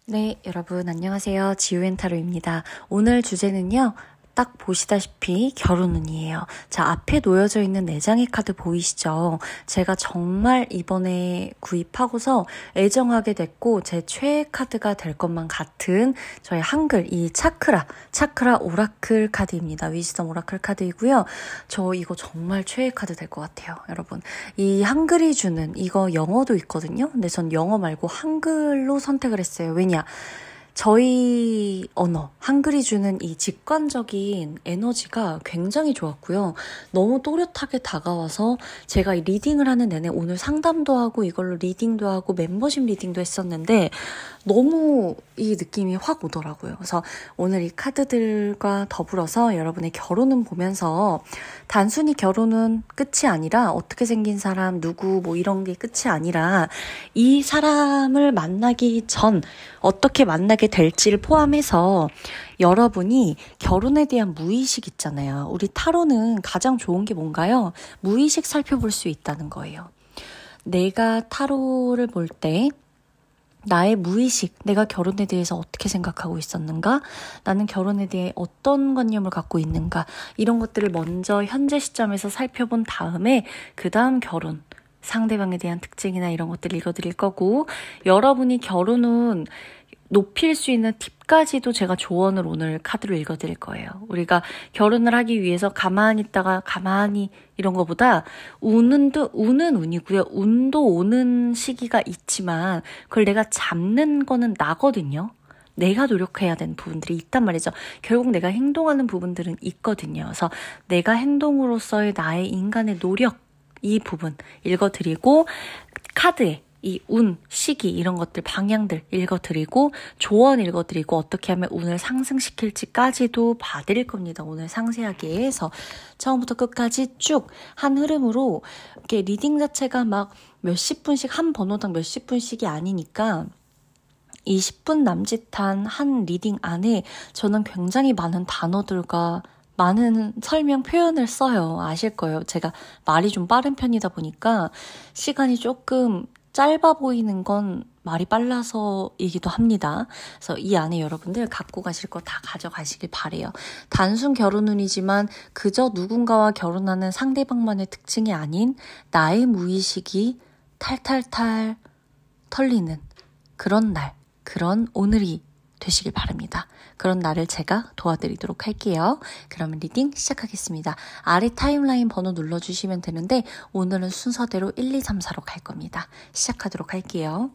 네, 여러분 안녕하세요. 지우엔타로입니다. 오늘 주제는요. 딱 보시다시피 결혼운이에요. 자, 앞에 놓여져 있는 4장의 카드 보이시죠? 제가 정말 이번에 구입하고서 애정하게 됐고 제 최애 카드가 될 것만 같은 저의 한글 이 차크라 오라클 카드입니다. 위즈덤 오라클 카드이고요. 저 이거 정말 최애 카드 될 것 같아요. 여러분, 이 한글이 주는 이거 영어도 있거든요. 근데 전 영어 말고 한글로 선택을 했어요. 왜냐? 저희 언어, 한글이 주는 이 직관적인 에너지가 굉장히 좋았고요. 너무 또렷하게 다가와서 제가 이 리딩을 하는 내내 오늘 상담도 하고 이걸로 리딩도 하고 멤버십 리딩도 했었는데 너무 이 느낌이 확 오더라고요. 그래서 오늘 이 카드들과 더불어서 여러분의 결혼은 보면서 단순히 결혼은 끝이 아니라 어떻게 생긴 사람, 누구 뭐 이런 게 끝이 아니라 이 사람을 만나기 전 어떻게 만나게 될지를 포함해서 여러분이 결혼에 대한 무의식 있잖아요. 우리 타로는 가장 좋은 게 뭔가요? 무의식 살펴볼 수 있다는 거예요. 내가 타로를 볼 때 나의 무의식, 내가 결혼에 대해서 어떻게 생각하고 있었는가? 나는 결혼에 대해 어떤 관념을 갖고 있는가? 이런 것들을 먼저 현재 시점에서 살펴본 다음에 그 다음 결혼, 상대방에 대한 특징이나 이런 것들을 읽어드릴 거고 여러분이 결혼은 높일 수 있는 팁까지도 제가 조언을 오늘 카드로 읽어드릴 거예요. 우리가 결혼을 하기 위해서 가만히 있다가 가만히 이런 거보다 운은 운이고요. 운도 오는 시기가 있지만 그걸 내가 잡는 거는 나거든요. 내가 노력해야 되는 부분들이 있단 말이죠. 결국 내가 행동하는 부분들은 있거든요. 그래서 내가 행동으로서의 나의 인간의 노력 이 부분 읽어드리고 카드에 이 운, 시기 이런 것들 방향들 읽어드리고 조언 읽어드리고 어떻게 하면 운을 상승시킬지까지도 봐드릴 겁니다. 오늘 상세하게 해서 처음부터 끝까지 쭉 한 흐름으로 이렇게 리딩 자체가 막 몇십 분씩 한 번호당 몇십 분씩이 아니니까 20분 남짓한 한 리딩 안에 저는 굉장히 많은 단어들과 많은 설명 표현을 써요. 아실 거예요. 제가 말이 좀 빠른 편이다 보니까 시간이 조금 짧아 보이는 건 말이 빨라서이기도 합니다. 그래서 이 안에 여러분들 갖고 가실 거 다 가져가시길 바래요. 단순 결혼운이지만 그저 누군가와 결혼하는 상대방만의 특징이 아닌 나의 무의식이 탈탈탈 털리는 그런 날, 그런 오늘이 되시길 바랍니다. 그런 날을 제가 도와드리도록 할게요. 그러면 리딩 시작하겠습니다. 아래 타임라인 번호 눌러주시면 되는데 오늘은 순서대로 1, 2, 3, 4로 갈 겁니다. 시작하도록 할게요.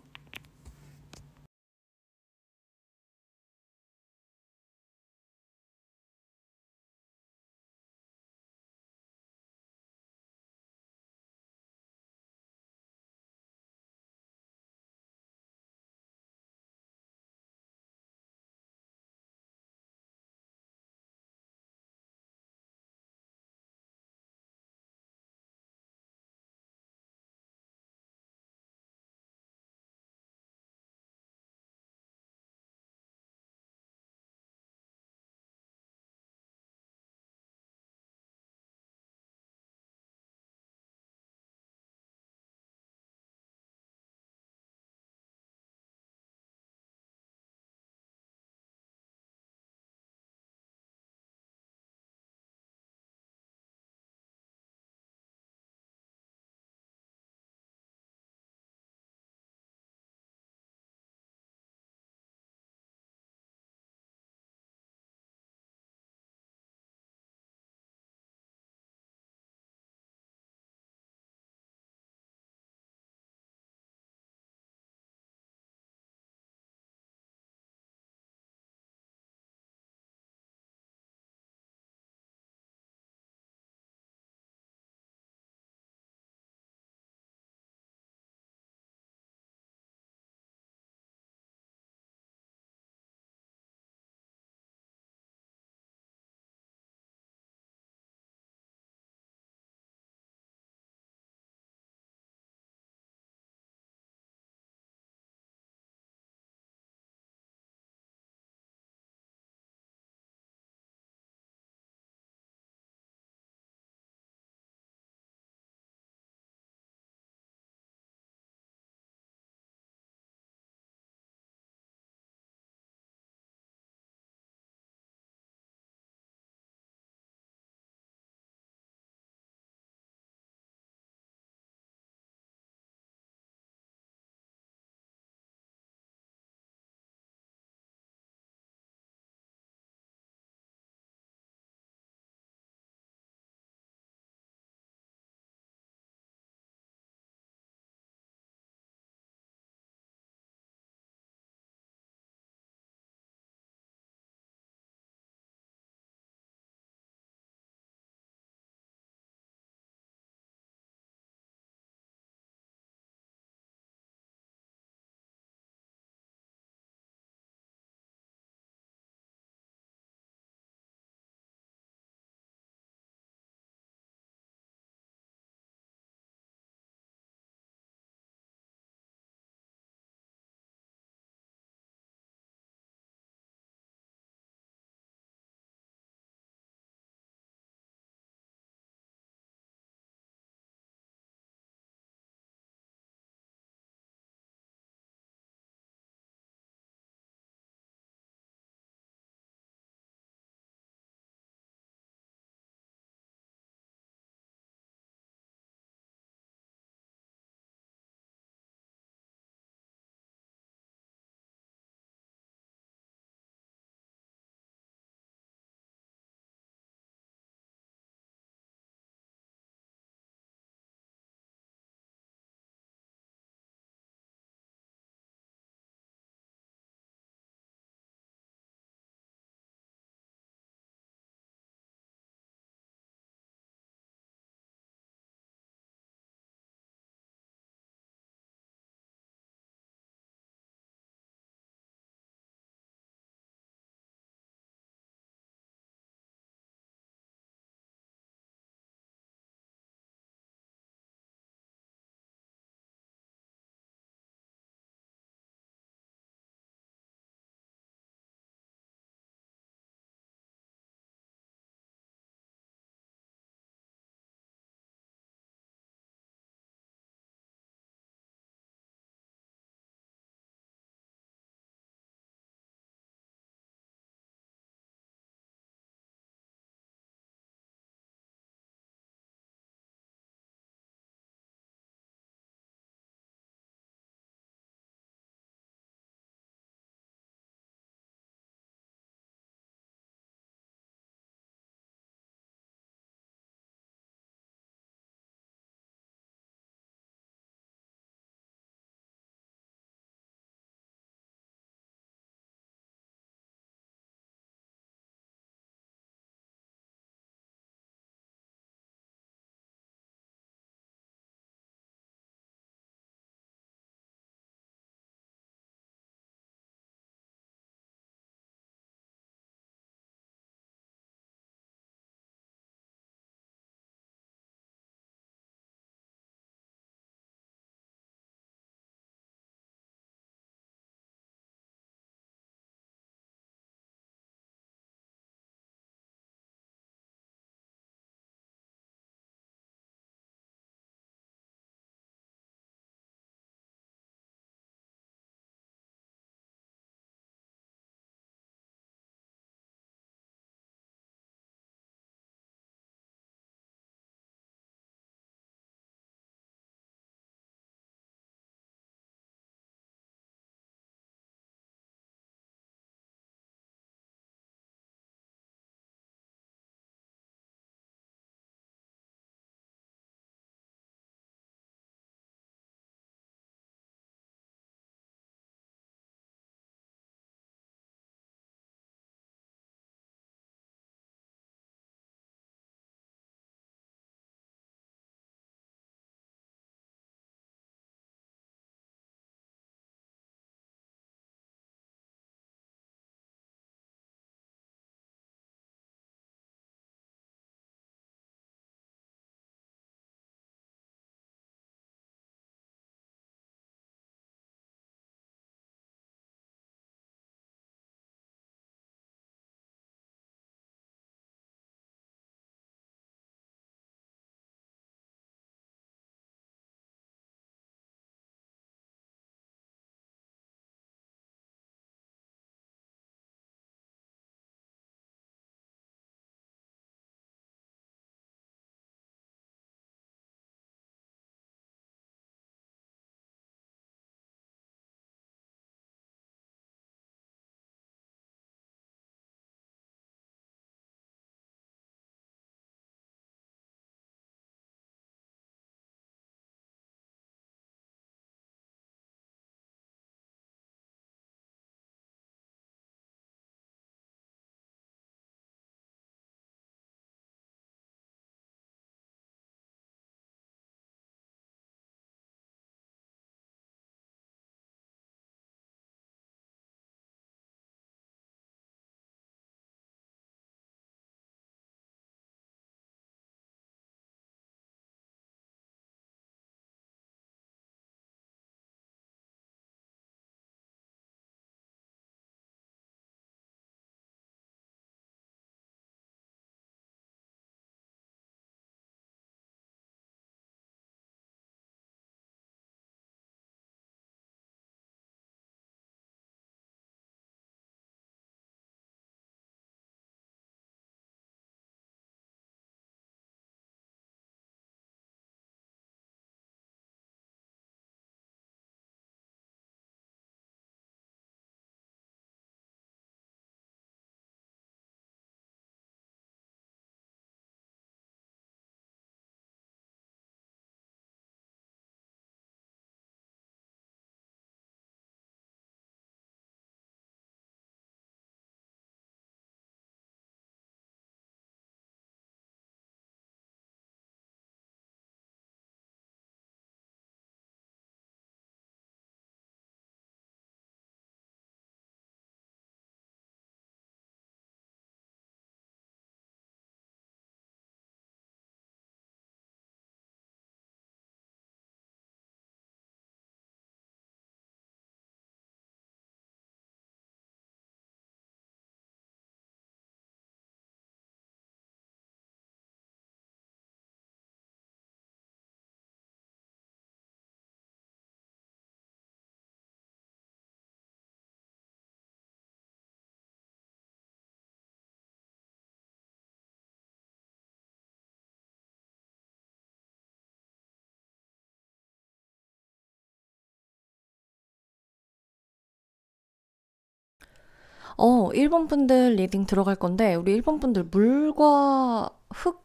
일본 분들 리딩 들어갈 건데, 우리 일본 분들 물과 흙,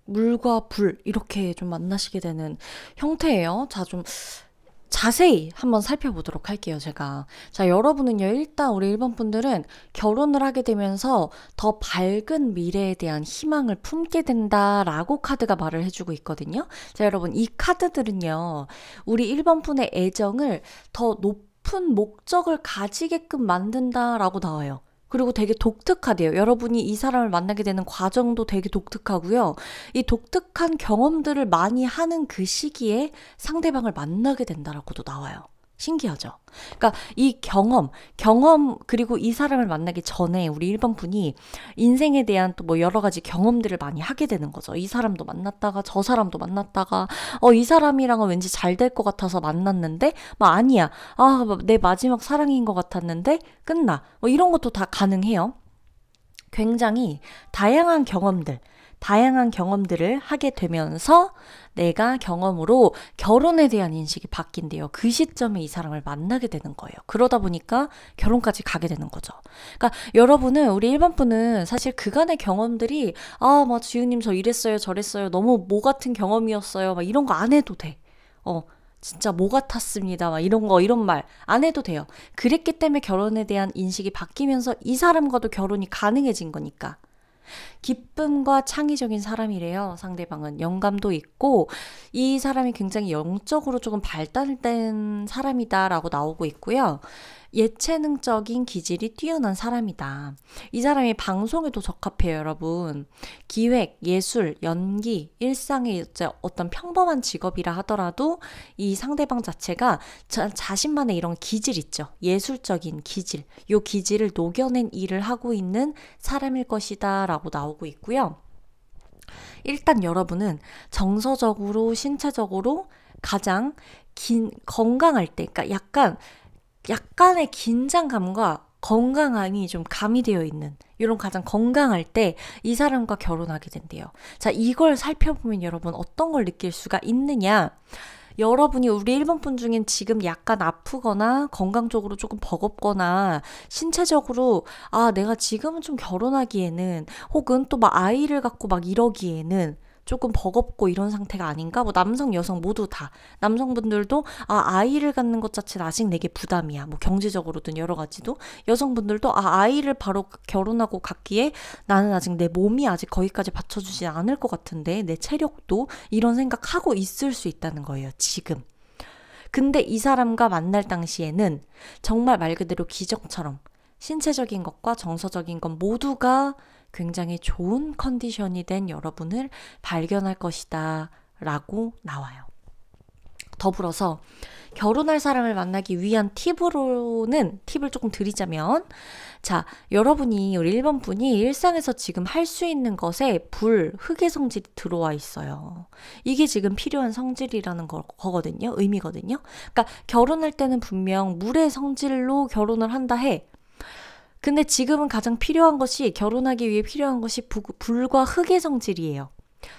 물과 불, 이렇게 좀 만나시게 되는 형태예요. 자, 좀 자세히 한번 살펴보도록 할게요, 제가. 자, 여러분은요, 일단 우리 일본 분들은 결혼을 하게 되면서 더 밝은 미래에 대한 희망을 품게 된다라고 카드가 말을 해주고 있거든요. 자, 여러분, 이 카드들은요, 우리 일본 분의 애정을 더 높은 목적을 가지게끔 만든다라고 나와요. 그리고 되게 독특하대요. 여러분이 이 사람을 만나게 되는 과정도 되게 독특하고요. 이 독특한 경험들을 많이 하는 그 시기에 상대방을 만나게 된다라고도 나와요. 신기하죠? 그러니까 이 경험, 그리고 이 사람을 만나기 전에 우리 일본 분이 인생에 대한 또 뭐 여러 가지 경험들을 많이 하게 되는 거죠. 이 사람도 만났다가 저 사람도 만났다가 이 사람이랑은 왠지 잘 될 것 같아서 만났는데 아니야. 내 마지막 사랑인 것 같았는데 끝나. 이런 것도 다 가능해요. 굉장히 다양한 경험들을 하게 되면서 내가 경험으로 결혼에 대한 인식이 바뀐대요. 그 시점에 이 사람을 만나게 되는 거예요. 그러다 보니까 결혼까지 가게 되는 거죠. 그러니까 여러분은, 우리 일반 분은 사실 그간의 경험들이 지우님 저 이랬어요 저랬어요 너무 뭐 같은 경험이었어요 이런 거 안 해도 돼. 진짜 뭐 같았습니다. 이런 말 안 해도 돼요. 그랬기 때문에 결혼에 대한 인식이 바뀌면서 이 사람과도 결혼이 가능해진 거니까. 기쁨과 창의적인 사람이래요. 상대방은 영감도 있고 이 사람이 굉장히 영적으로 조금 발달된 사람이다라고 나오고 있고요. 예체능적인 기질이 뛰어난 사람이다. 이 사람이 방송에도 적합해요, 여러분. 기획, 예술, 연기, 일상의 어떤 평범한 직업이라 하더라도 이 상대방 자체가 자신만의 이런 기질 있죠. 예술적인 기질. 요 기질을 녹여낸 일을 하고 있는 사람일 것이다 라고 나오고 있고요. 일단 여러분은 정서적으로, 신체적으로 가장 건강할 때, 그러니까 약간의 긴장감과 건강함이 좀 가미되어 있는 이런 가장 건강할 때 이 사람과 결혼하게 된대요. 자, 이걸 살펴보면 여러분 어떤 걸 느낄 수가 있느냐? 여러분이 우리 일본 분 중엔 지금 약간 아프거나 건강적으로 조금 버겁거나 신체적으로 내가 지금은 좀 결혼하기에는 혹은 또 아이를 갖고 이러기에는 조금 버겁고 이런 상태가 아닌가? 남성, 여성 모두 다. 남성분들도 아이를 갖는 것 자체는 아직 내게 부담이야. 경제적으로든 여러 가지도. 여성분들도 아이를 바로 결혼하고 갖기에 나는 아직 내 몸이 아직 거기까지 받쳐주지 않을 것 같은데 내 체력도 이런 생각하고 있을 수 있다는 거예요. 지금. 근데 이 사람과 만날 당시에는 정말 말 그대로 기적처럼 신체적인 것과 정서적인 것 모두가 굉장히 좋은 컨디션이 된 여러분을 발견할 것이다 라고 나와요. 더불어서 결혼할 사람을 만나기 위한 팁을 조금 드리자면, 자, 여러분이, 우리 1번 분이 일상에서 지금 할 수 있는 것에 흙의 성질이 들어와 있어요. 이게 지금 필요한 성질이라는 거거든요. 의미거든요. 그러니까 결혼할 때는 분명 물의 성질로 결혼을 한다 해. 근데 지금은 가장 필요한 것이, 결혼하기 위해 필요한 것이 불과 흙의 성질이에요.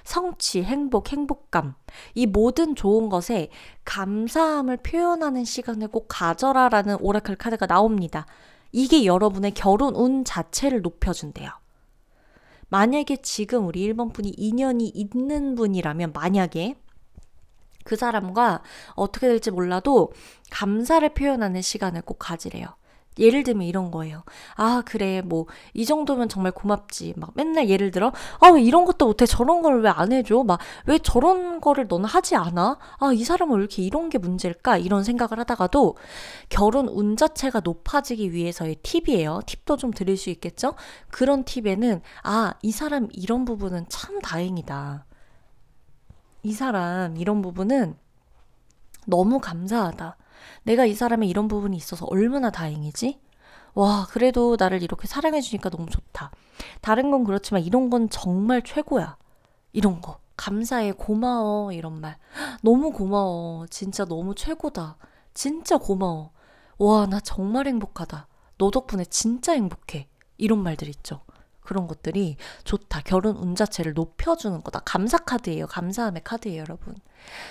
성취, 행복감. 이 모든 좋은 것에 감사함을 표현하는 시간을 꼭 가져라라는 오라클 카드가 나옵니다. 이게 여러분의 결혼 운 자체를 높여준대요. 만약에 지금 우리 1번 분이 인연이 있는 분이라면, 만약에 그 사람과 어떻게 될지 몰라도 감사를 표현하는 시간을 꼭 가지래요. 예를 들면 이런 거예요. 그래, 이 정도면 정말 고맙지. 맨날 예를 들어, 왜 이런 것도 못해? 저런 걸 왜 안 해줘? 왜 저런 거를 너는 하지 않아? 이 사람은 왜 이렇게 이런 게 문제일까? 이런 생각을 하다가도 결혼 운 자체가 높아지기 위해서의 팁이에요. 팁도 좀 드릴 수 있겠죠? 그런 팁에는, 이 사람 이런 부분은 참 다행이다. 이 사람 이런 부분은 너무 감사하다. 내가 이 사람의 이런 부분이 있어서 얼마나 다행이지? 와, 그래도 나를 이렇게 사랑해주니까 너무 좋다. 다른 건 그렇지만 이런 건 정말 최고야. 이런 거. 감사해, 고마워, 이런 말. 너무 고마워. 진짜 너무 최고다. 진짜 고마워. 와, 나 정말 행복하다. 너 덕분에 진짜 행복해. 이런 말들 있죠. 그런 것들이 좋다. 결혼 운 자체를 높여주는 거다. 감사 카드예요. 감사함의 카드예요, 여러분.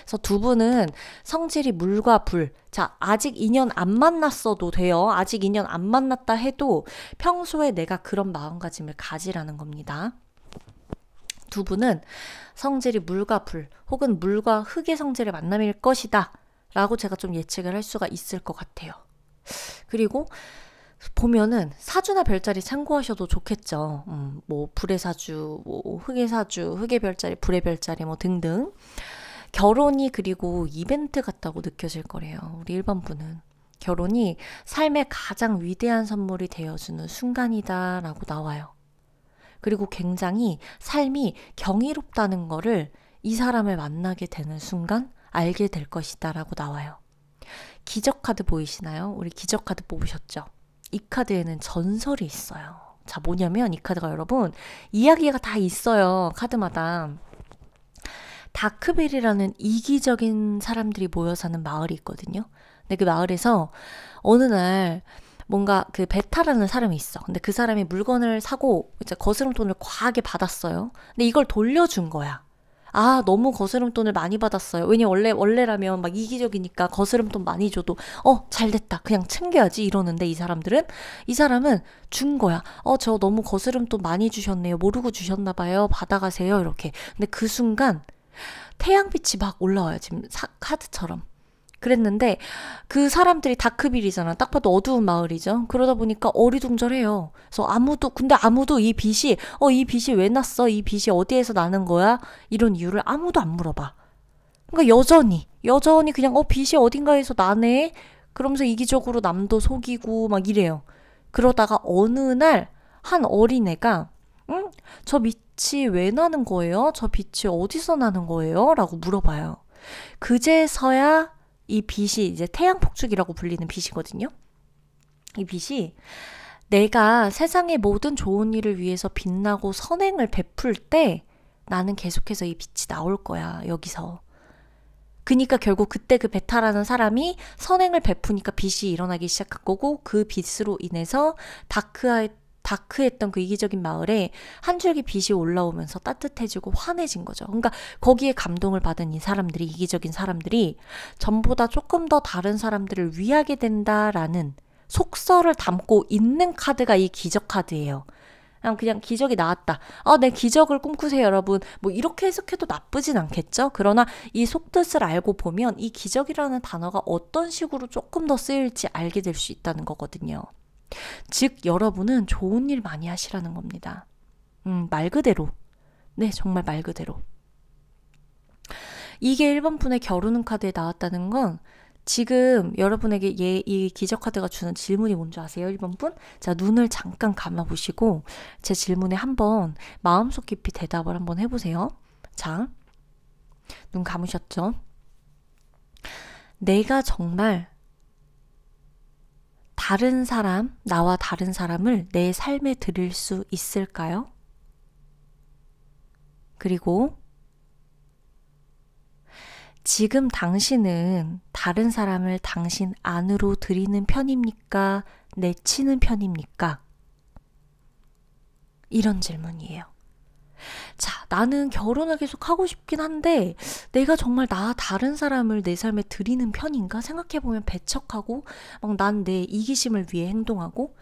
그래서 두 분은 성질이 물과 불. 자, 아직 인연 안 만났어도 돼요. 아직 인연 안 만났다 해도 평소에 내가 그런 마음가짐을 가지라는 겁니다. 두 분은 성질이 물과 불 혹은 물과 흙의 성질의 만남일 것이다 라고 제가 좀 예측을 할 수가 있을 것 같아요. 그리고 보면은 사주나 별자리 참고하셔도 좋겠죠. 뭐 불의 사주, 뭐 흑의 사주, 흑의 별자리, 불의 별자리 뭐 등등. 결혼이 그리고 이벤트 같다고 느껴질 거래요. 우리 1번 분은. 결혼이 삶의 가장 위대한 선물이 되어주는 순간이다라고 나와요. 그리고 굉장히 삶이 경이롭다는 거를 이 사람을 만나게 되는 순간 알게 될 것이다라고 나와요. 기적 카드 보이시나요? 우리 기적 카드 뽑으셨죠? 이 카드에는 전설이 있어요. 자, 뭐냐면 이 카드가 여러분 이야기가 다 있어요. 카드마다. 다크빌이라는 이기적인 사람들이 모여 사는 마을이 있거든요. 근데 그 마을에서 어느 날 뭔가 그 베타라는 사람이 있어. 근데 그 사람이 물건을 사고 이제 거스름돈을 과하게 받았어요. 근데 이걸 돌려준 거야. 아, 너무 거스름돈을 많이 받았어요. 왜냐면 원래라면 막 이기적이니까 거스름돈 많이 줘도 잘 됐다. 그냥 챙겨야지 이러는데 이 사람은 준 거야. 저 너무 거스름돈 많이 주셨네요. 모르고 주셨나 봐요. 받아가세요. 이렇게. 근데 그 순간 태양빛이 막 올라와요. 지금 카드처럼. 그랬는데 그 사람들이 다크빌이잖아. 딱 봐도 어두운 마을이죠. 그러다 보니까 어리둥절해요. 그래서 아무도 이 빛이 왜 났어? 이 빛이 어디에서 나는 거야? 이런 이유를 아무도 안 물어봐. 그러니까 여전히 그냥 빛이 어딘가에서 나네? 그러면서 이기적으로 남도 속이고 막 이래요. 그러다가 어느 날 한 어린애가 저 빛이 왜 나는 거예요? 저 빛이 어디서 나는 거예요? 라고 물어봐요. 그제서야 이 빛이 이제 태양폭죽이라고 불리는 빛이거든요. 이 빛이 내가 세상의 모든 좋은 일을 위해서 빛나고 선행을 베풀 때 나는 계속해서 이 빛이 나올 거야, 여기서. 그니까 결국 그때 그 베타라는 사람이 선행을 베푸니까 빛이 일어나기 시작한 거고 그 빛으로 인해서 다크했던 그 이기적인 마을에 한 줄기 빛이 올라오면서 따뜻해지고 환해진 거죠. 그러니까 거기에 감동을 받은 이 사람들이, 이기적인 사람들이 전보다 조금 더 다른 사람들을 위하게 된다라는 속설을 담고 있는 카드가 이 기적 카드예요. 그냥 기적이 나왔다. 네, 기적을 꿈꾸세요, 여러분. 뭐 이렇게 해석해도 나쁘진 않겠죠? 그러나 이 속뜻을 알고 보면 이 기적이라는 단어가 어떤 식으로 조금 더 쓰일지 알게 될 수 있다는 거거든요. 즉 여러분은 좋은 일 많이 하시라는 겁니다. 말 그대로. 네, 정말 말 그대로. 이게 1번 분의 결혼 카드에 나왔다는 건 지금 여러분에게 이 기적 카드가 주는 질문이 뭔지 아세요? 1번 분? 자, 눈을 잠깐 감아보시고 제 질문에 한번 마음속 깊이 대답을 한번 해보세요. 자, 눈 감으셨죠? 내가 정말 나와 다른 사람을 내 삶에 들일 수 있을까요? 그리고 지금 당신은 다른 사람을 당신 안으로 들이는 편입니까? 내치는 편입니까? 이런 질문이에요. 자, 나는 결혼을 계속 하고 싶긴 한데 내가 정말 다른 사람을 내 삶에 들이는 편인가? 생각해보면 배척하고 막 난 내 이기심을 위해 행동하고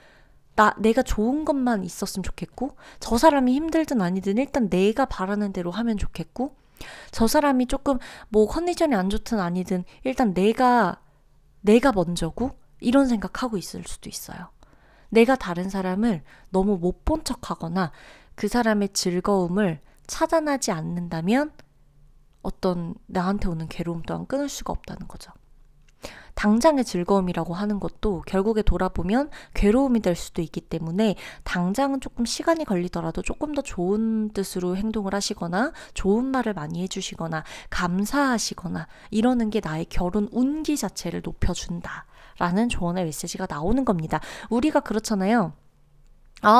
내가 좋은 것만 있었으면 좋겠고 저 사람이 힘들든 아니든 일단 내가 바라는 대로 하면 좋겠고 저 사람이 조금 뭐 컨디션이 안 좋든 아니든 일단 내가 먼저고 이런 생각하고 있을 수도 있어요. 내가 다른 사람을 너무 못 본 척하거나 그 사람의 즐거움을 차단하지 않는다면 어떤 나한테 오는 괴로움 또한 끊을 수가 없다는 거죠. 당장의 즐거움이라고 하는 것도 결국에 돌아보면 괴로움이 될 수도 있기 때문에 당장은 조금 시간이 걸리더라도 조금 더 좋은 뜻으로 행동을 하시거나 좋은 말을 많이 해주시거나 감사하시거나 이러는 게 나의 결혼 운기 자체를 높여준다라는 조언의 메시지가 나오는 겁니다. 우리가 그렇잖아요.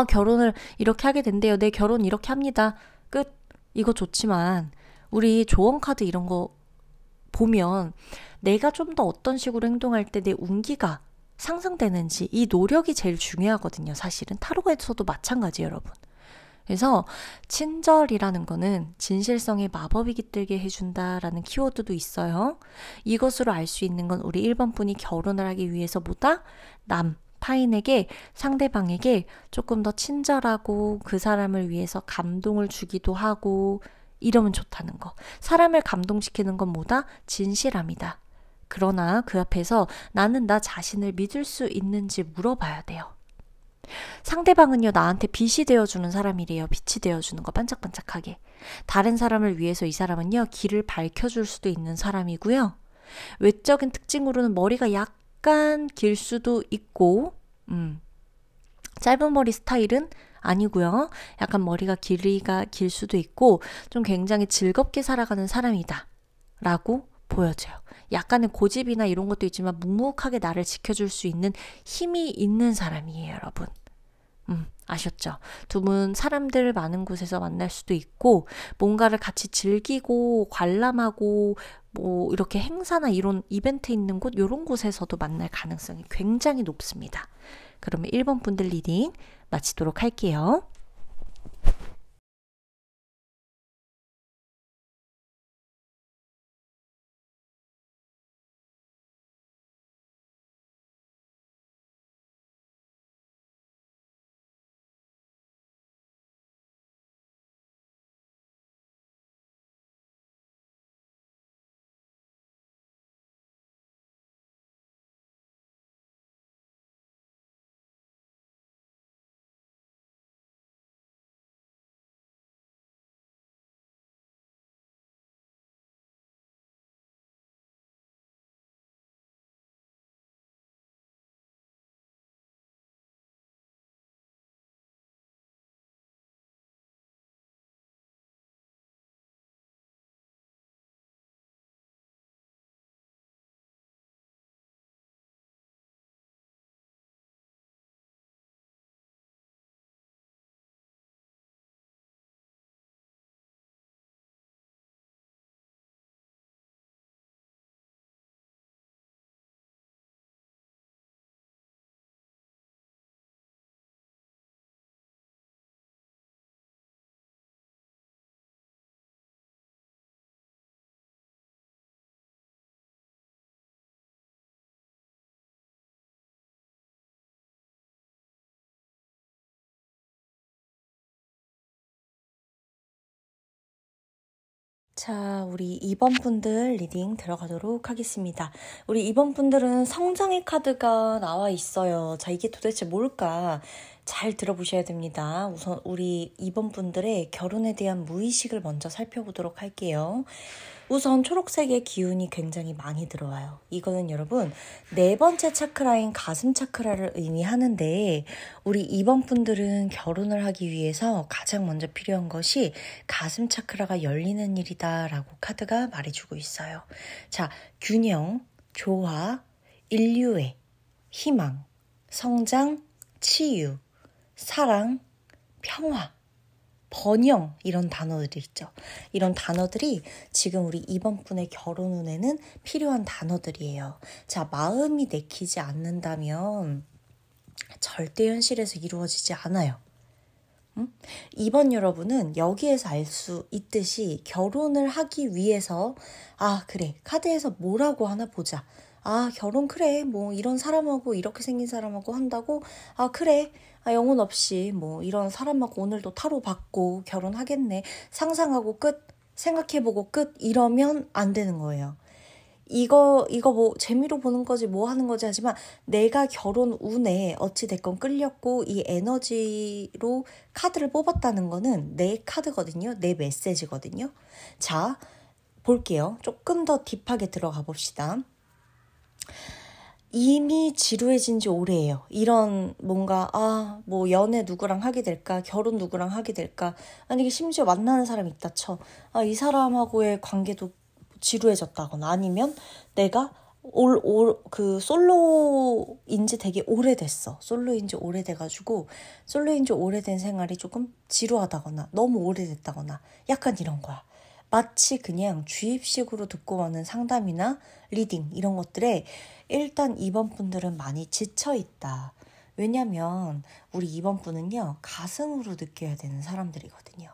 결혼을 이렇게 하게 된대요. 내 결혼 이렇게 합니다. 끝. 이거 좋지만 우리 조언 카드 이런 거 보면 내가 좀 더 어떤 식으로 행동할 때 내 운기가 상승되는지 이 노력이 제일 중요하거든요. 사실은 타로에서도 마찬가지 여러분. 그래서 친절이라는 거는 진실성의 마법이 깃들게 해준다라는 키워드도 있어요. 이것으로 알 수 있는 건 우리 1번 분이 결혼을 하기 위해서보다 타인에게, 상대방에게 조금 더 친절하고 그 사람을 위해서 감동을 주기도 하고 이러면 좋다는 거. 사람을 감동시키는 건 뭐다? 진실함이다. 그러나 그 앞에서 나는 나 자신을 믿을 수 있는지 물어봐야 돼요. 상대방은요, 나한테 빛이 되어주는 사람이래요. 빛이 되어주는 거, 반짝반짝하게. 다른 사람을 위해서 이 사람은요, 길을 밝혀줄 수도 있는 사람이고요. 외적인 특징으로는 머리가 약간 길 수도 있고, 짧은 머리 스타일은 아니고요. 약간 머리가 길이가 길 수도 있고, 좀 굉장히 즐겁게 살아가는 사람이다 라고 보여져요. 약간의 고집이나 이런 것도 있지만 묵묵하게 나를 지켜줄 수 있는 힘이 있는 사람이에요, 여러분. 아셨죠? 두 분 사람들 많은 곳에서 만날 수도 있고, 뭔가를 같이 즐기고 관람하고 뭐 이렇게 행사나 이런 이벤트 있는 곳, 이런 곳에서도 만날 가능성이 굉장히 높습니다. 그러면 1번 분들 리딩 마치도록 할게요. 자, 우리 2번 분들 리딩 들어가도록 하겠습니다. 우리 2번 분들은 성장의 카드가 나와 있어요. 자, 이게 도대체 뭘까? 잘 들어보셔야 됩니다. 우선 우리 2번 분들의 결혼에 대한 무의식을 먼저 살펴보도록 할게요. 우선 초록색의 기운이 굉장히 많이 들어와요. 이거는 여러분 4번째 차크라인 가슴 차크라를 의미하는데, 우리 2번 분들은 결혼을 하기 위해서 가장 먼저 필요한 것이 가슴 차크라가 열리는 일이다 라고 카드가 말해주고 있어요. 자, 균형, 조화, 인류애, 희망, 성장, 치유, 사랑, 평화, 번영, 이런 단어들이 있죠. 이런 단어들이 지금 우리 2번 분의 결혼 운에는 필요한 단어들이에요. 자, 마음이 내키지 않는다면 절대 현실에서 이루어지지 않아요. 2번 여러분은 여기에서 알 수 있듯이 결혼을 하기 위해서, 아, 그래, 카드에서 뭐라고 하나 보자. 아, 결혼 그래, 뭐 이런 사람하고 이렇게 생긴 사람하고 한다고, 아, 그래, 아, 영혼 없이 뭐 이런 사람하고 오늘도 타로 받고 결혼하겠네, 상상하고 끝, 생각해보고 끝, 이러면 안 되는 거예요. 이거 뭐 재미로 보는 거지 뭐 하는 거지 하지만, 내가 결혼 운에 어찌됐건 끌렸고 이 에너지로 카드를 뽑았다는 거는 내 카드거든요. 내 메시지거든요. 자, 볼게요. 조금 더 딥하게 들어가 봅시다. 이미 지루해진 지 오래예요. 이런 뭔가 뭐 연애 누구랑 하게 될까, 결혼 누구랑 하게 될까, 아니 심지어 만나는 사람이 있다 쳐. 이 사람하고의 관계도 지루해졌다거나, 아니면 내가 솔로인지 되게 오래됐어. 솔로인지 오래돼가지고 솔로인지 오래된 생활이 조금 지루하다거나 너무 오래됐다거나 약간 이런 거야. 마치 그냥 주입식으로 듣고 오는 상담이나 리딩 이런 것들에 일단 2번 분들은 많이 지쳐있다. 왜냐면 우리 이번 분은요, 가슴으로 느껴야 되는 사람들이거든요.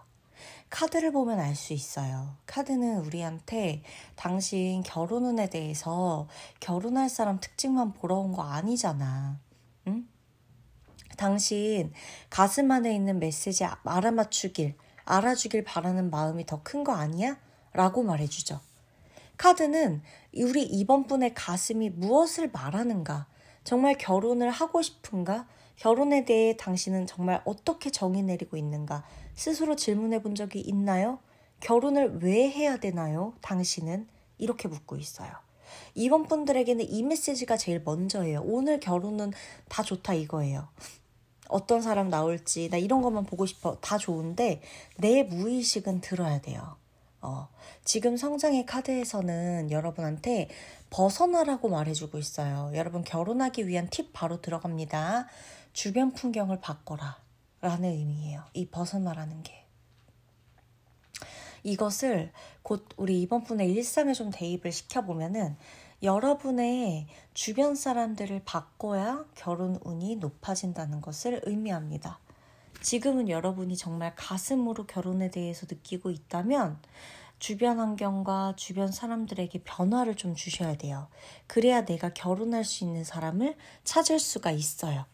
카드를 보면 알 수 있어요. 카드는 우리한테 당신 결혼운에 대해서 결혼할 사람 특징만 보러 온 거 아니잖아. 응? 당신 가슴 안에 있는 메시지 알아주길 바라는 마음이 더 큰 거 아니야? 라고 말해주죠. 카드는 우리 이번 분의 가슴이 무엇을 말하는가? 정말 결혼을 하고 싶은가? 결혼에 대해 당신은 정말 어떻게 정의 내리고 있는가? 스스로 질문해 본 적이 있나요? 결혼을 왜 해야 되나요? 당신은? 이렇게 묻고 있어요. 이번 분들에게는 이 메시지가 제일 먼저예요. 오늘 결혼은 다 좋다 이거예요. 어떤 사람 나올지 나 이런 것만 보고 싶어. 다 좋은데 내 무의식은 들어야 돼요. 지금 성장의 카드에서는 여러분한테 벗어나라고 말해주고 있어요. 여러분 결혼하기 위한 팁 바로 들어갑니다. 주변 풍경을 바꿔라 라는 의미예요. 이 벗어나라는 게. 이것을 곧 우리 이번 분의 일상에 좀 대입을 시켜보면은 여러분의 주변 사람들을 바꿔야 결혼 운이 높아진다는 것을 의미합니다. 지금은 여러분이 정말 가슴으로 결혼에 대해서 느끼고 있다면 주변 환경과 주변 사람들에게 변화를 좀 주셔야 돼요. 그래야 내가 결혼할 수 있는 사람을 찾을 수가 있어요.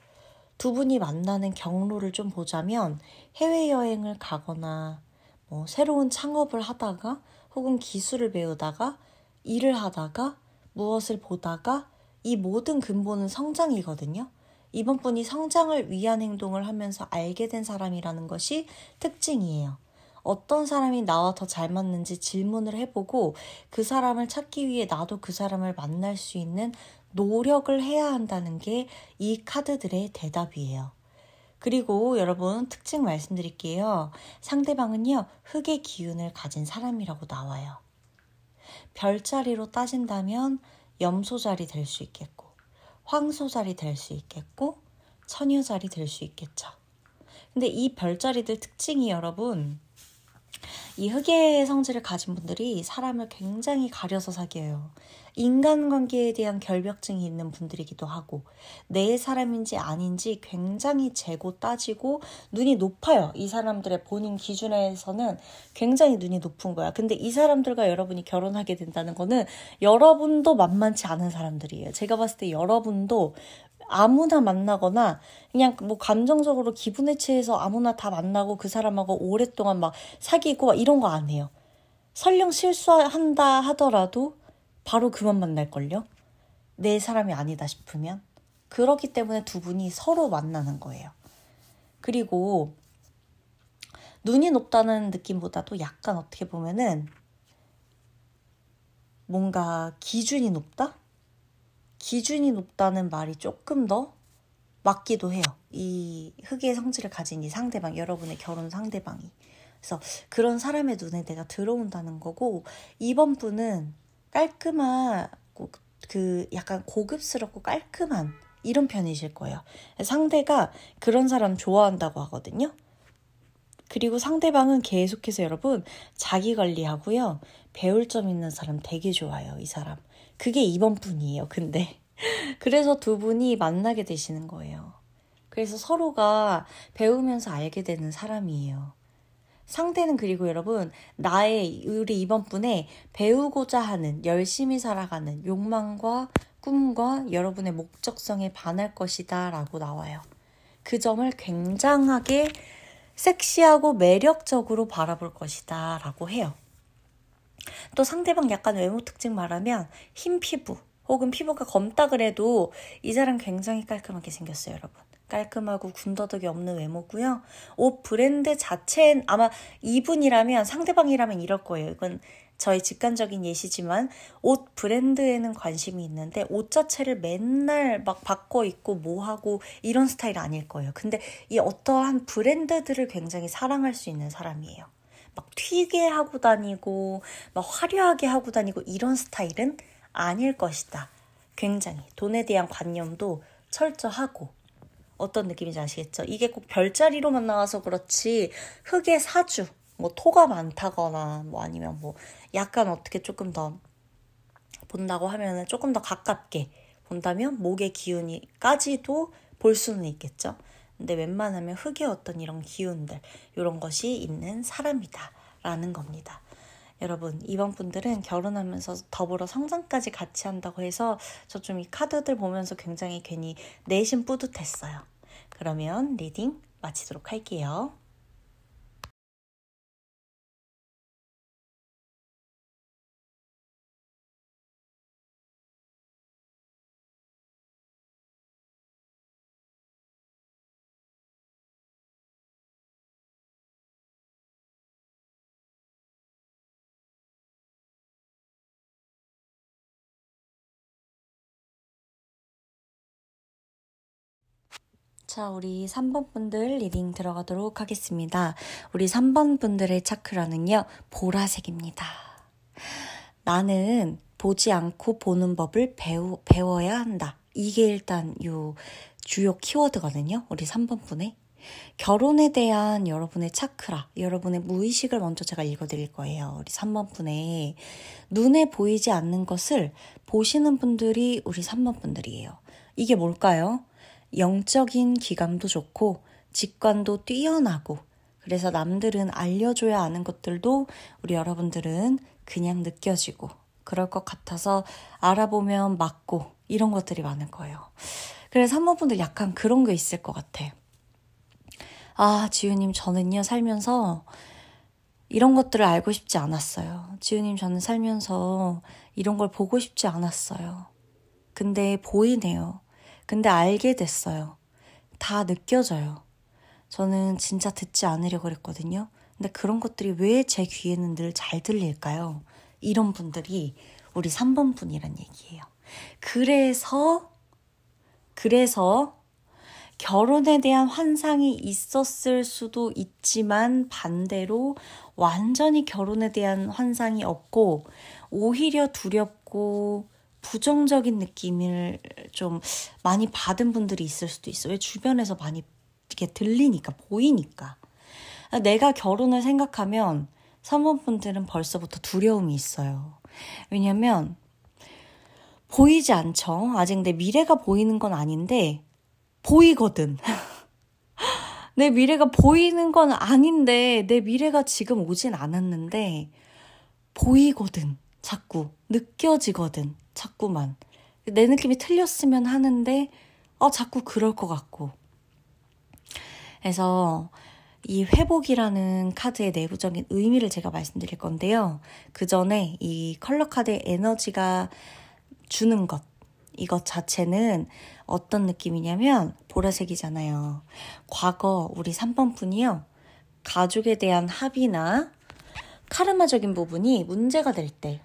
두 분이 만나는 경로를 좀 보자면 해외여행을 가거나 새로운 창업을 하다가 혹은 기술을 배우다가 일을 하다가 무엇을 보다가 이 모든 근본은 성장이거든요. 이번 분이 성장을 위한 행동을 하면서 알게 된 사람이라는 것이 특징이에요. 어떤 사람이 나와 더 잘 맞는지 질문을 해보고 그 사람을 찾기 위해 나도 그 사람을 만날 수 있는 노력을 해야 한다는 게 이 카드들의 대답이에요. 그리고 여러분 특징 말씀드릴게요. 상대방은요, 흙의 기운을 가진 사람이라고 나와요. 별자리로 따진다면 염소자리 될 수 있겠고 황소자리 될 수 있겠고 처녀자리 될 수 있겠죠. 근데 이 별자리들 특징이 여러분, 이 흑의 성질을 가진 분들이 사람을 굉장히 가려서 사귀어요. 인간관계에 대한 결벽증이 있는 분들이기도 하고 내 사람인지 아닌지 굉장히 재고 따지고 눈이 높아요. 이 사람들의 본인 기준에서는 굉장히 눈이 높은 거야. 근데 이 사람들과 여러분이 결혼하게 된다는 거는 여러분도 만만치 않은 사람들이에요. 제가 봤을 때 여러분도 아무나 만나거나 그냥 감정적으로 기분에 취해서 아무나 다 만나고 그 사람하고 오랫동안 막 사귀고 막 이런 거 안 해요. 설령 실수한다 하더라도 바로 그만 만날걸요? 내 사람이 아니다 싶으면. 그렇기 때문에 두 분이 서로 만나는 거예요. 그리고 눈이 높다는 느낌보다도 약간 어떻게 보면은 뭔가 기준이 높다? 기준이 높다는 말이 조금 더 맞기도 해요. 이 흑의 성질을 가진 이 상대방, 여러분의 결혼 상대방이. 그래서 그런 사람의 눈에 내가 들어온다는 거고, 이번 분은 깔끔하고 약간 고급스럽고 깔끔한 이런 편이실 거예요. 상대가 그런 사람 좋아한다고 하거든요. 그리고 상대방은 계속해서 여러분 자기 관리하고요. 배울 점 있는 사람 되게 좋아요. 이 사람. 그게 이번 분이에요. 근데 그래서 두 분이 만나게 되시는 거예요. 그래서 서로가 배우면서 알게 되는 사람이에요. 상대는 그리고 여러분 우리 이번 분의 배우고자 하는 열심히 살아가는 욕망과 꿈과 여러분의 목적성에 반할 것이다 라고 나와요. 그 점을 굉장하게 섹시하고 매력적으로 바라볼 것이다 라고 해요. 또 상대방 약간 외모 특징 말하면 흰 피부 혹은 피부가 검다 그래도 이 사람 굉장히 깔끔하게 생겼어요, 여러분. 깔끔하고 군더더기 없는 외모고요. 옷 브랜드 자체는 아마 이분이라면 상대방이라면 이럴 거예요. 이건 저의 직관적인 예시지만 옷 브랜드에는 관심이 있는데 옷 자체를 맨날 막 바꿔 입고 뭐 하고 이런 스타일 아닐 거예요. 근데 이 어떠한 브랜드들을 굉장히 사랑할 수 있는 사람이에요. 막 튀게 하고 다니고 막 화려하게 하고 다니고 이런 스타일은 아닐 것이다. 굉장히 돈에 대한 관념도 철저하고 어떤 느낌인지 아시겠죠? 이게 꼭 별자리로만 나와서 그렇지 흑의 사주, 토가 많다거나 아니면 약간 어떻게 조금 더 본다고 하면은 조금 더 가깝게 본다면 목의 기운이까지도 볼 수는 있겠죠. 근데 웬만하면 흑의 어떤 이런 기운들, 이런 것이 있는 사람이다 라는 겁니다. 여러분, 이번 분들은 결혼하면서 더불어 성장까지 같이 한다고 해서 저 좀 이 카드들 보면서 굉장히 괜히 내심 뿌듯했어요. 그러면 리딩 마치도록 할게요. 자, 우리 3번 분들 리딩 들어가도록 하겠습니다. 우리 3번 분들의 차크라는요, 보라색입니다. 나는 보지 않고 보는 법을 배워야 한다. 이게 일단 요 주요 키워드거든요. 우리 3번 분의. 결혼에 대한 여러분의 차크라, 여러분의 무의식을 먼저 제가 읽어드릴 거예요. 우리 3번 분의 눈에 보이지 않는 것을 보시는 분들이 우리 3번 분들이에요. 이게 뭘까요? 영적인 기감도 좋고 직관도 뛰어나고, 그래서 남들은 알려줘야 아는 것들도 우리 여러분들은 그냥 느껴지고 그럴 것 같아서 알아보면 맞고 이런 것들이 많을 거예요. 그래서 3번 분들 약간 그런 게 있을 것 같아. 아, 지우님, 저는요 살면서 이런 것들을 알고 싶지 않았어요. 지우님, 저는 살면서 이런 걸 보고 싶지 않았어요. 근데 보이네요. 근데 알게 됐어요. 다 느껴져요. 저는 진짜 듣지 않으려고 그랬거든요. 근데 그런 것들이 왜 제 귀에는 늘 잘 들릴까요? 이런 분들이 우리 3번 분이란 얘기예요. 그래서 결혼에 대한 환상이 있었을 수도 있지만 반대로 완전히 결혼에 대한 환상이 없고 오히려 두렵고 부정적인 느낌을 좀 많이 받은 분들이 있을 수도 있어. 왜? 주변에서 많이 이렇게 들리니까, 보이니까. 내가 결혼을 생각하면 3번 분들은 벌써부터 두려움이 있어요. 왜냐면 보이지 않죠. 아직 내 미래가 보이는 건 아닌데 보이거든. 내 미래가 보이는 건 아닌데, 내 미래가 지금 오진 않았는데 보이거든. 자꾸 느껴지거든. 자꾸만 내 느낌이 틀렸으면 하는데 자꾸 그럴 것 같고. 그래서 이 회복이라는 카드의 내부적인 의미를 제가 말씀드릴 건데요. 그 전에 이 컬러 카드의 에너지가 주는 것, 이것 자체는 어떤 느낌이냐면 보라색이잖아요. 과거 우리 3번 분이요, 가족에 대한 합의나 카르마적인 부분이 문제가 될 때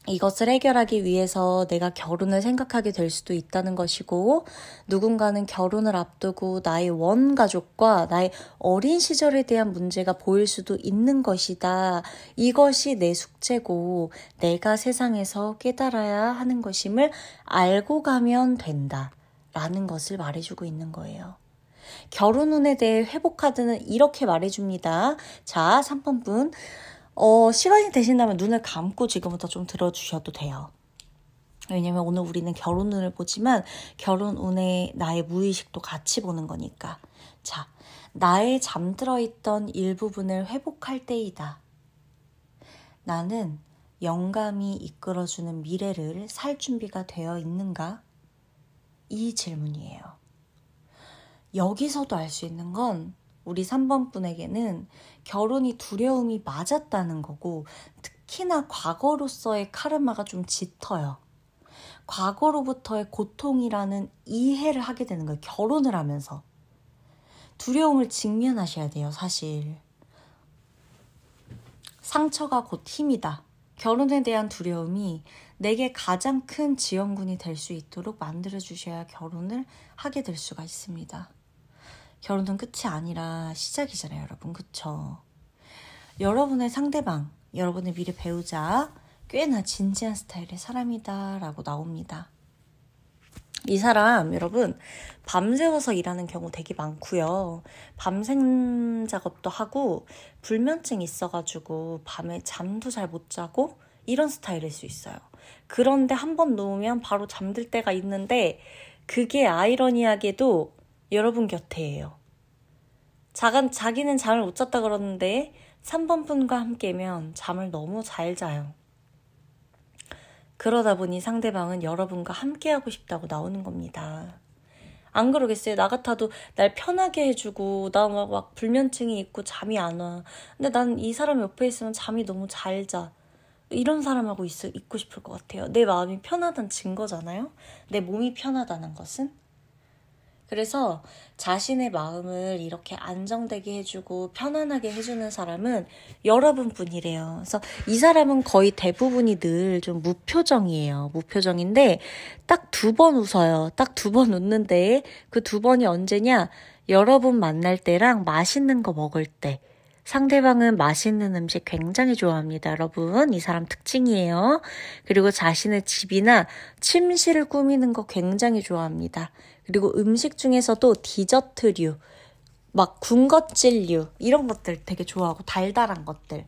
이것을 해결하기 위해서 내가 결혼을 생각하게 될 수도 있다는 것이고, 누군가는 결혼을 앞두고 나의 원가족과 나의 어린 시절에 대한 문제가 보일 수도 있는 것이다. 이것이 내 숙제고 내가 세상에서 깨달아야 하는 것임을 알고 가면 된다 라는 것을 말해주고 있는 거예요. 결혼 운에 대해 회복 카드는 이렇게 말해줍니다. 자, 3번 분, 시간이 되신다면 눈을 감고 지금부터 좀 들어주셔도 돼요. 왜냐면 오늘 우리는 결혼 운을 보지만 결혼 운에 나의 무의식도 같이 보는 거니까. 자, 나의 잠들어 있던 일부분을 회복할 때이다. 나는 영감이 이끌어주는 미래를 살 준비가 되어 있는가? 이 질문이에요. 여기서도 알 수 있는 건 우리 3번 분에게는 결혼이 두려움이 맞았다는 거고, 특히나 과거로서의 카르마가 좀 짙어요. 과거로부터의 고통이라는 이해를 하게 되는 거예요. 결혼을 하면서. 두려움을 직면하셔야 돼요, 사실. 상처가 곧 힘이다. 결혼에 대한 두려움이 내게 가장 큰 지원군이 될 수 있도록 만들어주셔야 결혼을 하게 될 수가 있습니다. 결혼은 끝이 아니라 시작이잖아요, 여러분. 그쵸? 여러분의 상대방, 여러분의 미래 배우자, 꽤나 진지한 스타일의 사람이다 라고 나옵니다. 이 사람, 여러분, 밤새워서 일하는 경우 되게 많고요. 밤샘 작업도 하고 불면증 있어가지고 밤에 잠도 잘 못 자고 이런 스타일일 수 있어요. 그런데 한번 누우면 바로 잠들 때가 있는데 그게 아이러니하게도 여러분 곁에예요. 자기는 잠을 못 잤다 그러는데 3번 분과 함께면 잠을 너무 잘 자요. 그러다 보니 상대방은 여러분과 함께하고 싶다고 나오는 겁니다. 안 그러겠어요? 나 같아도 날 편하게 해주고 나 막 불면증이 있고 잠이 안 와. 근데 난 이 사람 옆에 있으면 잠이 너무 잘 자. 이런 사람하고 있고 싶을 것 같아요. 내 마음이 편하다는 증거잖아요? 내 몸이 편하다는 것은? 그래서 자신의 마음을 이렇게 안정되게 해주고 편안하게 해주는 사람은 여러분뿐이래요. 그래서 이 사람은 거의 대부분이 늘 좀 무표정이에요. 무표정인데 딱 2번 웃어요. 딱 2번 웃는데 그 2번이 언제냐? 여러분 만날 때랑 맛있는 거 먹을 때. 상대방은 맛있는 음식 굉장히 좋아합니다, 여러분. 이 사람 특징이에요. 그리고 자신의 집이나 침실을 꾸미는 거 굉장히 좋아합니다. 그리고 음식 중에서도 디저트류, 막 군것질류 이런 것들 되게 좋아하고 달달한 것들.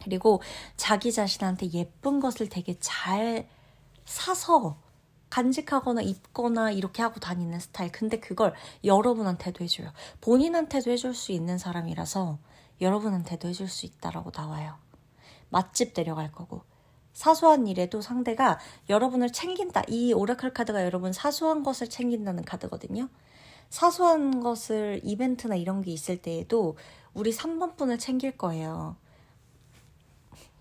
그리고 자기 자신한테 예쁜 것을 되게 잘 사서 간직하거나 입거나 이렇게 하고 다니는 스타일. 근데 그걸 여러분한테도 해줘요. 본인한테도 해줄 수 있는 사람이라서 여러분한테도 해줄 수 있다라고 나와요. 맛집 데려갈 거고. 사소한 일에도 상대가 여러분을 챙긴다. 이 오라클 카드가 여러분 사소한 것을 챙긴다는 카드거든요. 사소한 것을 이벤트나 이런 게 있을 때에도 우리 3번 분을 챙길 거예요.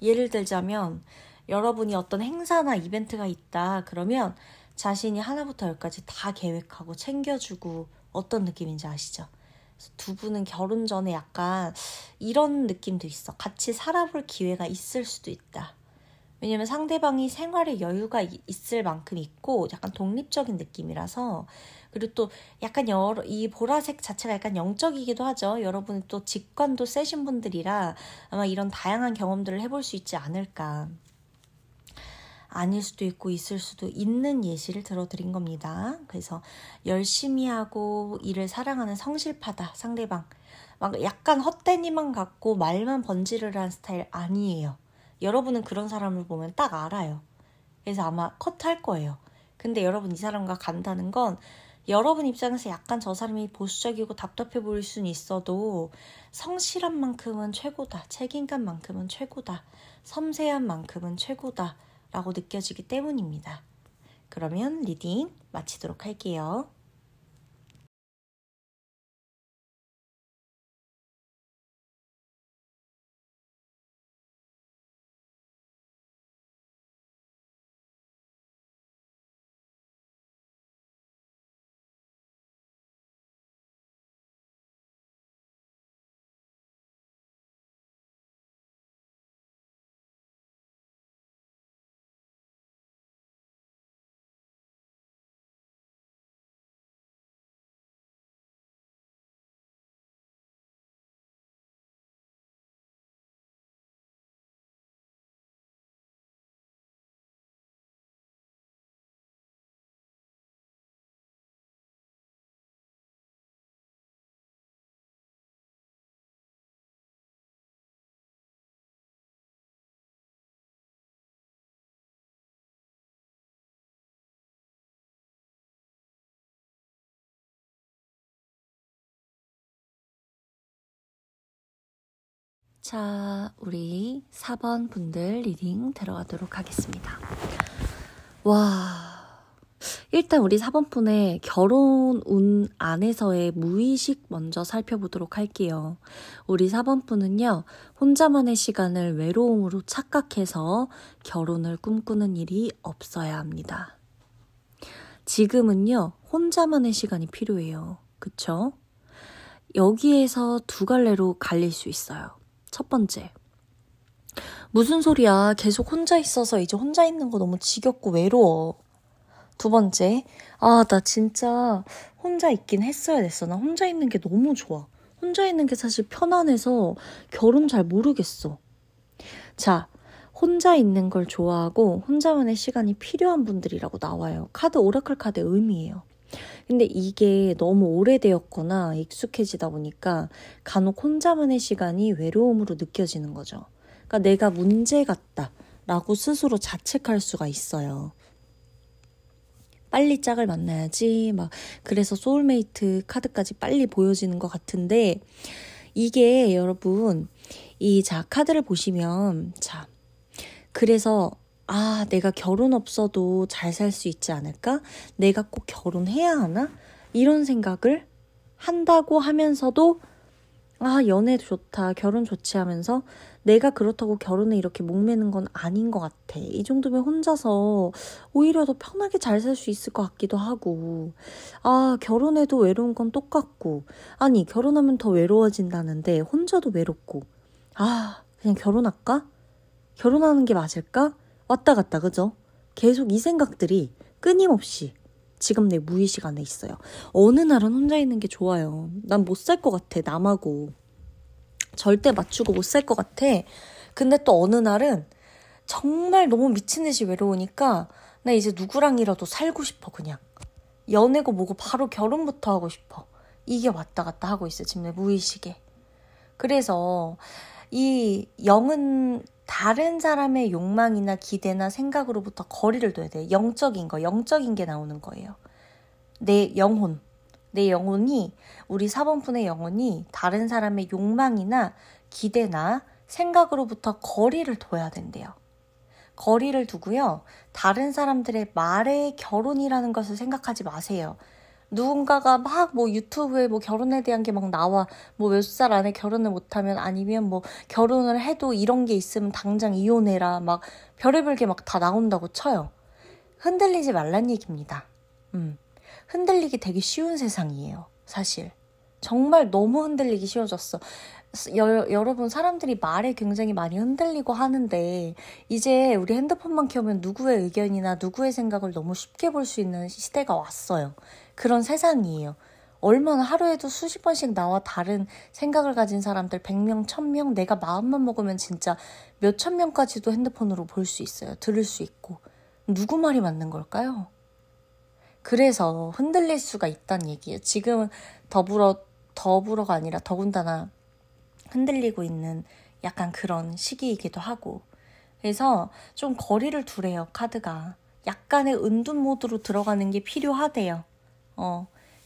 예를 들자면 여러분이 어떤 행사나 이벤트가 있다. 그러면 자신이 하나부터 열까지 다 계획하고 챙겨주고 어떤 느낌인지 아시죠? 두 분은 결혼 전에 약간 이런 느낌도 있어. 같이 살아볼 기회가 있을 수도 있다. 왜냐면 상대방이 생활에 여유가 있을 만큼 있고 약간 독립적인 느낌이라서. 그리고 또 약간 이 보라색 자체가 약간 영적이기도 하죠. 여러분은 또 직관도 세신 분들이라 아마 이런 다양한 경험들을 해볼 수 있지 않을까. 아닐 수도 있고 있을 수도 있는 예시를 들어드린 겁니다. 그래서 열심히 하고 일을 사랑하는 성실파다, 상대방. 막 약간 헛된 희망 갖고 말만 번지르르한 스타일 아니에요. 여러분은 그런 사람을 보면 딱 알아요. 그래서 아마 컷할 거예요. 근데 여러분 이 사람과 간다는 건 여러분 입장에서 약간 저 사람이 보수적이고 답답해 보일 수는 있어도 성실한 만큼은 최고다. 책임감만큼은 최고다. 섬세한 만큼은 최고다. 라고 느껴지기 때문입니다. 그러면 리딩 마치도록 할게요. 자, 우리 4번 분들 리딩 들어가도록 하겠습니다. 와, 일단 우리 4번 분의 결혼 운 안에서의 무의식 먼저 살펴보도록 할게요. 우리 4번 분은요, 혼자만의 시간을 외로움으로 착각해서 결혼을 꿈꾸는 일이 없어야 합니다. 지금은요, 혼자만의 시간이 필요해요. 그쵸? 여기에서 두 갈래로 갈릴 수 있어요. 첫 번째, 무슨 소리야. 계속 혼자 있어서 이제 혼자 있는 거 너무 지겹고 외로워. 두 번째, 나 진짜 혼자 있긴 했어야 됐어. 나 혼자 있는 게 너무 좋아. 혼자 있는 게 사실 편안해서 결혼 잘 모르겠어. 자, 혼자 있는 걸 좋아하고 혼자만의 시간이 필요한 분들이라고 나와요. 카드, 오라클 카드의 의미예요. 근데 이게 너무 오래되었거나 익숙해지다 보니까 간혹 혼자만의 시간이 외로움으로 느껴지는 거죠. 그러니까 내가 문제 같다라고 스스로 자책할 수가 있어요. 빨리 짝을 만나야지 막 그래서 소울메이트 카드까지 빨리 보여지는 것 같은데 이게 여러분 자 카드를 보시면 자 그래서 내가 결혼 없어도 잘 살 수 있지 않을까? 내가 꼭 결혼해야 하나? 이런 생각을 한다고 하면서도 연애 좋다, 결혼 좋지 하면서 내가 그렇다고 결혼에 이렇게 목매는 건 아닌 것 같아. 이 정도면 혼자서 오히려 더 편하게 잘 살 수 있을 것 같기도 하고 결혼해도 외로운 건 똑같고 아니 결혼하면 더 외로워진다는데 혼자도 외롭고 그냥 결혼할까? 결혼하는 게 맞을까? 왔다 갔다 그죠? 계속 이 생각들이 끊임없이 지금 내 무의식 안에 있어요. 어느 날은 혼자 있는 게 좋아요. 난 못 살 것 같아. 남하고. 절대 맞추고 못 살 것 같아. 근데 또 어느 날은 정말 너무 미친 듯이 외로우니까 나 이제 누구랑이라도 살고 싶어 그냥. 연애고 뭐고 바로 결혼부터 하고 싶어. 이게 왔다 갔다 하고 있어. 지금 내 무의식에. 그래서 이 영은 다른 사람의 욕망이나 기대나 생각으로부터 거리를 둬야 돼. 영적인 게 나오는 거예요. 내 영혼이 우리 4번분의 영혼이 다른 사람의 욕망이나 기대나 생각으로부터 거리를 둬야 된대요. 거리를 두고요. 다른 사람들의 말에 결혼이라는 것을 생각하지 마세요. 누군가가 막 유튜브에 결혼에 대한 게 막 나와. 몇 살 안에 결혼을 못하면 아니면 결혼을 해도 이런 게 있으면 당장 이혼해라. 막 별의별 게 막 다 나온다고 쳐요. 흔들리지 말란 얘기입니다. 흔들리기 되게 쉬운 세상이에요. 사실. 정말 너무 흔들리기 쉬워졌어. 여러분 사람들이 말에 굉장히 많이 흔들리고 하는데 이제 우리 핸드폰만 켜면 누구의 의견이나 누구의 생각을 너무 쉽게 볼 수 있는 시대가 왔어요. 그런 세상이에요. 얼마나 하루에도 수십 번씩 나와 다른 생각을 가진 사람들 100명, 1000명 내가 마음만 먹으면 진짜 몇천 명까지도 핸드폰으로 볼 수 있어요. 들을 수 있고. 누구 말이 맞는 걸까요? 그래서 흔들릴 수가 있다는 얘기예요. 지금은 더불어가 아니라 더군다나 흔들리고 있는 약간 그런 시기이기도 하고. 그래서 좀 거리를 두래요, 카드가. 약간의 은둔 모드로 들어가는 게 필요하대요.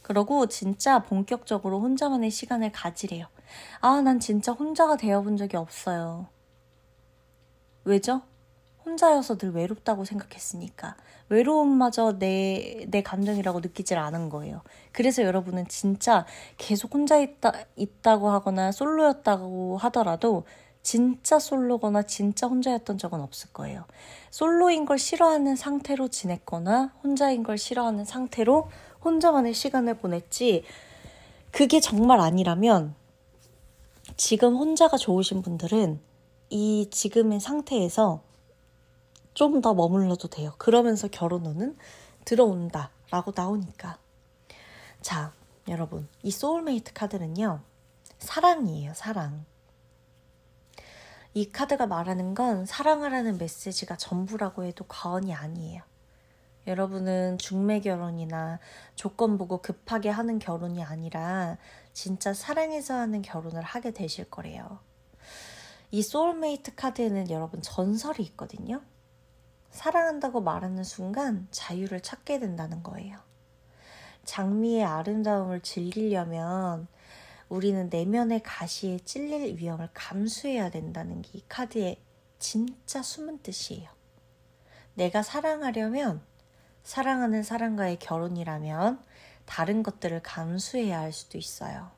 그러고 진짜 본격적으로 혼자만의 시간을 가지래요. 난 진짜 혼자가 되어본 적이 없어요. 왜죠? 혼자여서 늘 외롭다고 생각했으니까. 외로움마저 내 감정이라고 느끼질 않은 거예요. 그래서 여러분은 진짜 계속 혼자 있다고 하거나 솔로였다고 하더라도 진짜 솔로거나 진짜 혼자였던 적은 없을 거예요. 솔로인 걸 싫어하는 상태로 지냈거나 혼자인 걸 싫어하는 상태로 혼자만의 시간을 보냈지 그게 정말 아니라면 지금 혼자가 좋으신 분들은 이 지금의 상태에서 좀 더 머물러도 돼요. 그러면서 결혼 후는 들어온다 라고 나오니까. 자, 여러분 이 소울메이트 카드는요. 사랑이에요. 사랑. 이 카드가 말하는 건 사랑하라는 메시지가 전부라고 해도 과언이 아니에요. 여러분은 중매 결혼이나 조건 보고 급하게 하는 결혼이 아니라 진짜 사랑해서 하는 결혼을 하게 되실 거래요. 이 소울메이트 카드에는 여러분 전설이 있거든요. 사랑한다고 말하는 순간 자유를 찾게 된다는 거예요. 장미의 아름다움을 즐기려면 우리는 내면의 가시에 찔릴 위험을 감수해야 된다는 게 이 카드의 진짜 숨은 뜻이에요. 내가 사랑하려면 사랑하는 사람과의 결혼이라면 다른 것들을 감수해야 할 수도 있어요.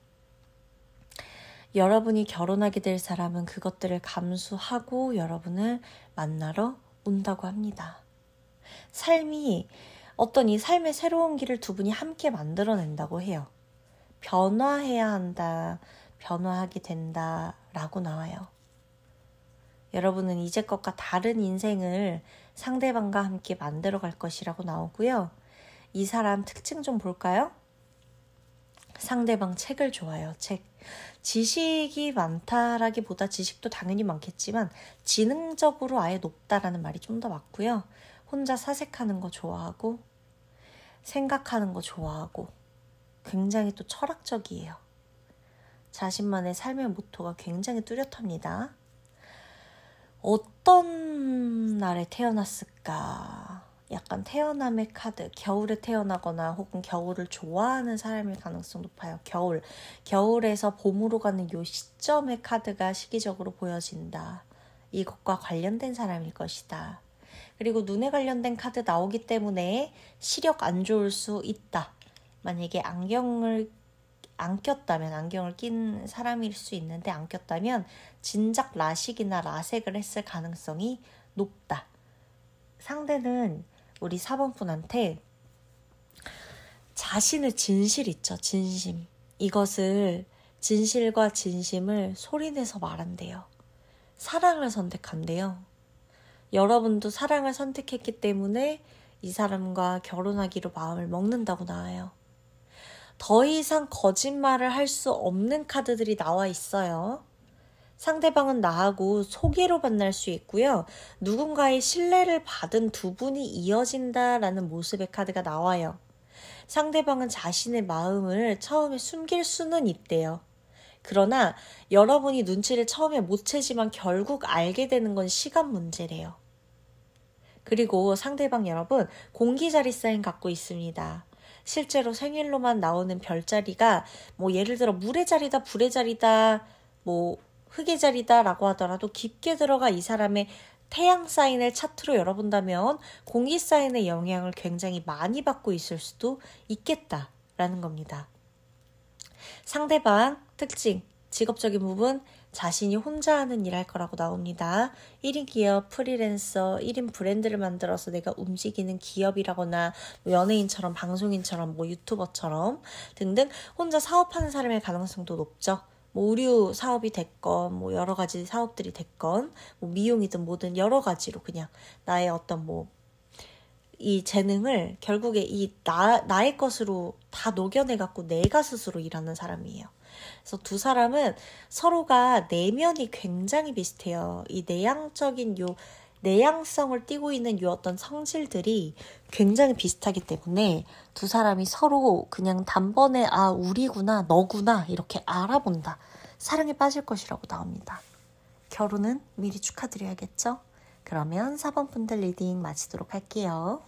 여러분이 결혼하게 될 사람은 그것들을 감수하고 여러분을 만나러 온다고 합니다. 삶이 어떤 이 삶의 새로운 길을 두 분이 함께 만들어낸다고 해요. 변화해야 한다, 변화하게 된다 라고 나와요. 여러분은 이제껏과 다른 인생을 상대방과 함께 만들어갈 것이라고 나오고요. 이 사람 특징 좀 볼까요? 상대방 책을 좋아해요. 책. 지식이 많다라기보다 지식도 당연히 많겠지만 지능적으로 아예 높다라는 말이 좀 더 맞고요. 혼자 사색하는 거 좋아하고 생각하는 거 좋아하고 굉장히 또 철학적이에요. 자신만의 삶의 모토가 굉장히 뚜렷합니다. 어떤 날에 태어났을까? 약간 태어남의 카드, 겨울에 태어나거나 혹은 겨울을 좋아하는 사람일 가능성 높아요. 겨울에서 봄으로 가는 요 시점의 카드가 시기적으로 보여진다. 이것과 관련된 사람일 것이다. 그리고 눈에 관련된 카드 나오기 때문에 시력 안 좋을 수 있다. 만약에 안경을 낀 사람일 수 있는데 안 꼈다면 진작 라식이나 라섹을 했을 가능성이 높다. 상대는 우리 4번 분한테 자신의 진실 있죠. 진심. 진실과 진심을 소리내서 말한대요. 사랑을 선택한대요. 여러분도 사랑을 선택했기 때문에 이 사람과 결혼하기로 마음을 먹는다고 나와요. 더 이상 거짓말을 할 수 없는 카드들이 나와 있어요. 상대방은 나하고 소개로 만날 수 있고요. 누군가의 신뢰를 받은 두 분이 이어진다라는 모습의 카드가 나와요. 상대방은 자신의 마음을 처음에 숨길 수는 있대요. 그러나 여러분이 눈치를 처음에 못 채지만 결국 알게 되는 건 시간 문제래요. 그리고 상대방 여러분, 공기자리 사인 갖고 있습니다. 실제로 생일로만 나오는 별자리가 예를 들어 물의 자리다, 불의 자리다, 흙의 자리다 라고 하더라도 깊게 들어가 이 사람의 태양 사인을 차트로 열어본다면 공기 사인의 영향을 굉장히 많이 받고 있을 수도 있겠다라는 겁니다. 상대방 특징, 직업적인 부분, 자신이 혼자 하는 일 할 거라고 나옵니다. 1인 기업, 프리랜서, 1인 브랜드를 만들어서 내가 움직이는 기업이라거나 연예인처럼, 방송인처럼, 유튜버처럼 등등 혼자 사업하는 사람의 가능성도 높죠. 의류 사업이 됐건, 여러 가지 사업들이 됐건, 미용이든 뭐든 여러 가지로 그냥 나의 어떤 이 재능을 결국에 나의 것으로 다 녹여내갖고 내가 스스로 일하는 사람이에요. 그래서 두 사람은 서로가 내면이 굉장히 비슷해요. 이 내향성을 띠고 있는 요 어떤 성질들이 굉장히 비슷하기 때문에 두 사람이 서로 그냥 단번에 우리구나, 너구나 이렇게 알아본다. 사랑에 빠질 것이라고 나옵니다. 결혼은 미리 축하드려야겠죠? 그러면 4번 분들 리딩 마치도록 할게요.